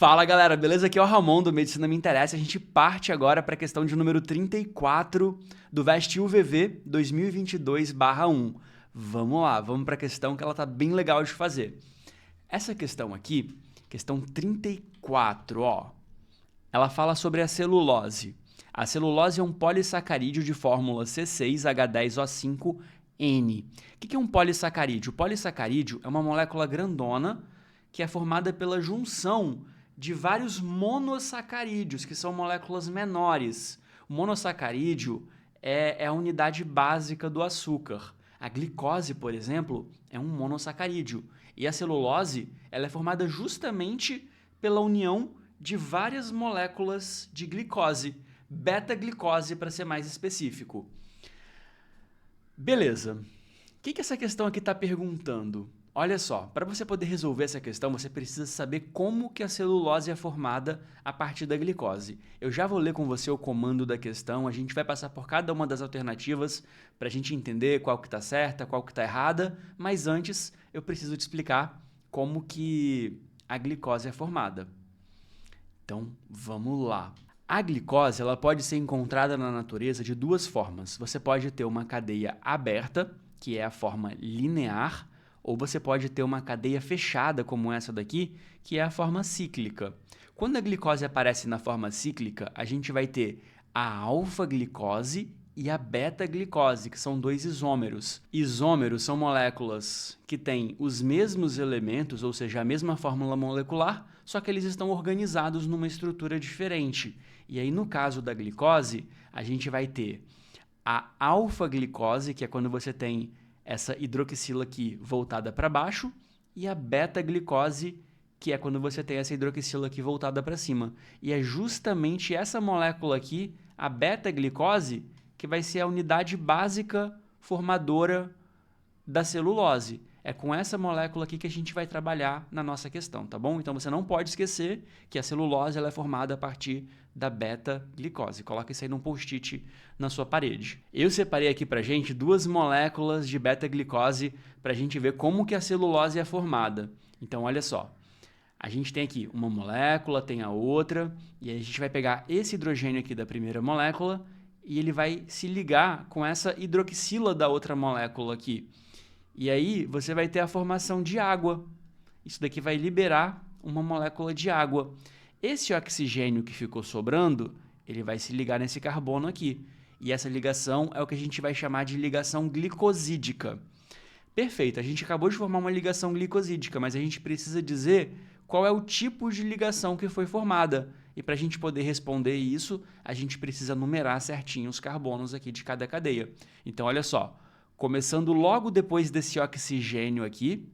Fala galera, beleza? Aqui é o Ramon do Medicina Me Interessa. A gente parte agora para a questão de número 34 do VEST UVV 2022/1. Vamos lá, vamos para a questão que ela tá bem legal de fazer. Essa questão aqui, questão 34, ó, ela fala sobre a celulose. A celulose é um polissacarídeo de fórmula C6H10O5N. O que é um polissacarídeo? O polissacarídeo é uma molécula grandona que é formada pela junção de vários monossacarídeos, que são moléculas menores. O monossacarídeo é a unidade básica do açúcar. A glicose, por exemplo, é um monossacarídeo. E a celulose ela é formada justamente pela união de várias moléculas de glicose, beta-glicose para ser mais específico. Beleza. O que essa questão aqui está perguntando? Olha só, para você poder resolver essa questão, você precisa saber como que a celulose é formada a partir da glicose. Eu já vou ler com você o comando da questão, a gente vai passar por cada uma das alternativas para a gente entender qual que está certa, qual que está errada, mas antes eu preciso te explicar como que a glicose é formada. Então, vamos lá. A glicose ela pode ser encontrada na natureza de duas formas. Você pode ter uma cadeia aberta, que é a forma linear, ou você pode ter uma cadeia fechada, como essa daqui, que é a forma cíclica. Quando a glicose aparece na forma cíclica, a gente vai ter a alfa-glicose e a beta-glicose, que são dois isômeros. Isômeros são moléculas que têm os mesmos elementos, ou seja, a mesma fórmula molecular, só que eles estão organizados numa estrutura diferente. E aí, no caso da glicose, a gente vai ter a alfa-glicose, que é quando você tem essa hidroxila aqui voltada para baixo, e a beta-glicose, que é quando você tem essa hidroxila aqui voltada para cima. E é justamente essa molécula aqui, a beta-glicose, que vai ser a unidade básica formadora da celulose. É com essa molécula aqui que a gente vai trabalhar na nossa questão, tá bom? Então você não pode esquecer que a celulose ela é formada a partir da beta-glicose. Coloca isso aí num post-it na sua parede. Eu separei aqui pra gente duas moléculas de beta-glicose pra gente ver como que a celulose é formada. Então olha só, a gente tem aqui uma molécula, tem a outra, e aí a gente vai pegar esse hidrogênio aqui da primeira molécula e ele vai se ligar com essa hidroxila da outra molécula aqui. E aí você vai ter a formação de água. Isso daqui vai liberar uma molécula de água. Esse oxigênio que ficou sobrando, ele vai se ligar nesse carbono aqui. E essa ligação é o que a gente vai chamar de ligação glicosídica. Perfeito, a gente acabou de formar uma ligação glicosídica, mas a gente precisa dizer qual é o tipo de ligação que foi formada. E para a gente poder responder isso, a gente precisa numerar certinho os carbonos aqui de cada cadeia. Então, olha só. Começando logo depois desse oxigênio aqui,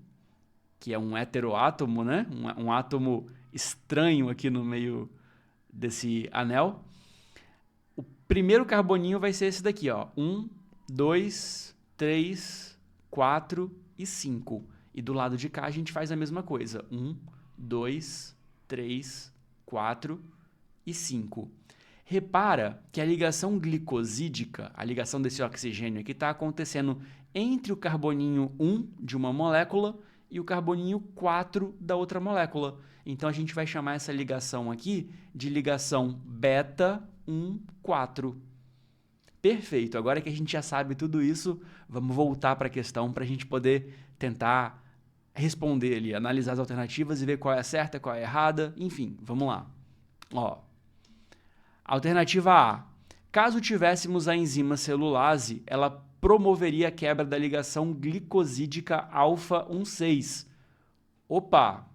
que é um heteroátomo, né? Um átomo estranho aqui no meio desse anel. O primeiro carboninho vai ser esse daqui, ó. 1, 2, 3, 4 e 5. E do lado de cá a gente faz a mesma coisa. 1, 2, 3, 4 e 5. Repara que a ligação glicosídica, a ligação desse oxigênio aqui, está acontecendo entre o carboninho 1 de uma molécula e o carboninho 4 da outra molécula. Então, a gente vai chamar essa ligação aqui de ligação beta-1,4. Perfeito. Agora que a gente já sabe tudo isso, vamos voltar para a questão para a gente poder tentar responder ali, analisar as alternativas e ver qual é a certa, qual é a errada. Enfim, vamos lá. Ó. Alternativa A. Caso tivéssemos a enzima celulase, ela promoveria a quebra da ligação glicosídica alfa-1,6. Opa!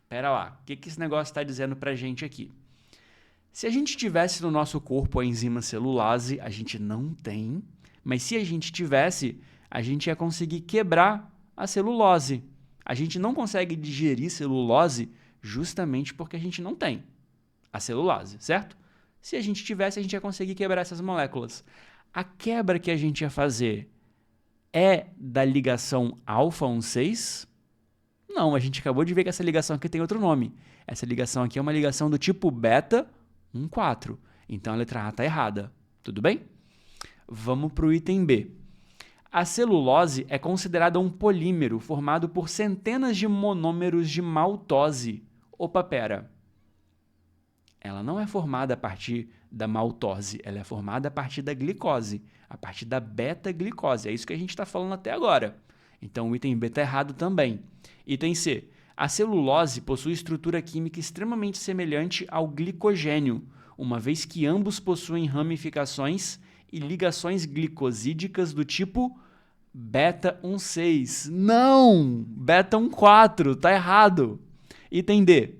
Pera lá, o que esse negócio está dizendo pra gente aqui? Se a gente tivesse no nosso corpo a enzima celulase, a gente não tem, mas se a gente tivesse, a gente ia conseguir quebrar a celulose. A gente não consegue digerir celulose justamente porque a gente não tem a celulase, certo? Se a gente tivesse, a gente ia conseguir quebrar essas moléculas. A quebra que a gente ia fazer é da ligação alfa-1,6? Não, a gente acabou de ver que essa ligação aqui tem outro nome. Essa ligação aqui é uma ligação do tipo beta-1,4. Então a letra A está errada. Tudo bem? Vamos para o item B. A celulose é considerada um polímero formado por centenas de monômeros de maltose. opa, pera, ela não é formada a partir da maltose, ela é formada a partir da glicose, a partir da beta-glicose. É isso que a gente está falando até agora. Então, o item B está errado também. Item C. A celulose possui estrutura química extremamente semelhante ao glicogênio, uma vez que ambos possuem ramificações e ligações glicosídicas do tipo beta-1,6. Não! Beta-1,4. Está errado. Item D.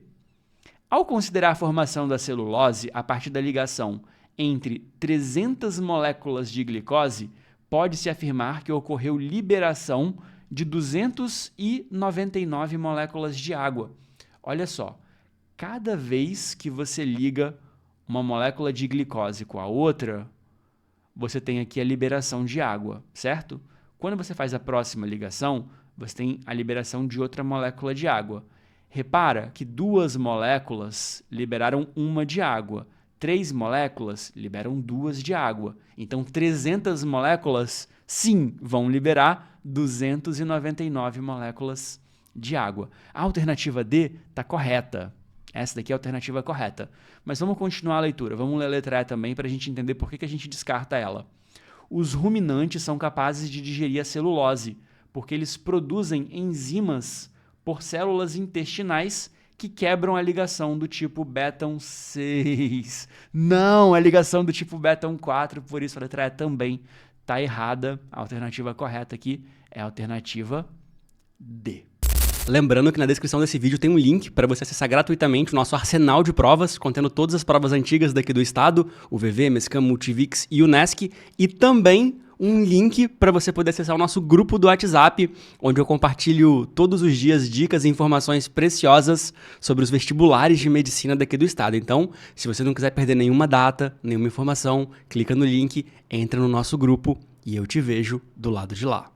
Ao considerar a formação da celulose a partir da ligação entre 300 moléculas de glicose, pode-se afirmar que ocorreu liberação de 299 moléculas de água. Olha só, cada vez que você liga uma molécula de glicose com a outra, você tem aqui a liberação de água, certo? Quando você faz a próxima ligação, você tem a liberação de outra molécula de água. Repara que 2 moléculas liberaram uma de água, 3 moléculas liberam 2 de água. Então, 300 moléculas, sim, vão liberar 299 moléculas de água. A alternativa D está correta. Essa daqui é a alternativa correta. Mas vamos continuar a leitura. Vamos ler a letra E também para a gente entender por que a gente descarta ela. Os ruminantes são capazes de digerir a celulose, porque eles produzem enzimas por células intestinais que quebram a ligação do tipo beta-1,6. Não, a ligação do tipo beta-1,4, por isso a letra E também está errada. A alternativa correta aqui é a alternativa D. Lembrando que na descrição desse vídeo tem um link para você acessar gratuitamente o nosso arsenal de provas, contendo todas as provas antigas daqui do estado, o VV, Mescam, Multivix e Unesc, e também um link para você poder acessar o nosso grupo do WhatsApp, onde eu compartilho todos os dias dicas e informações preciosas sobre os vestibulares de medicina daqui do estado. Então, se você não quiser perder nenhuma data, nenhuma informação, clica no link, entra no nosso grupo e eu te vejo do lado de lá.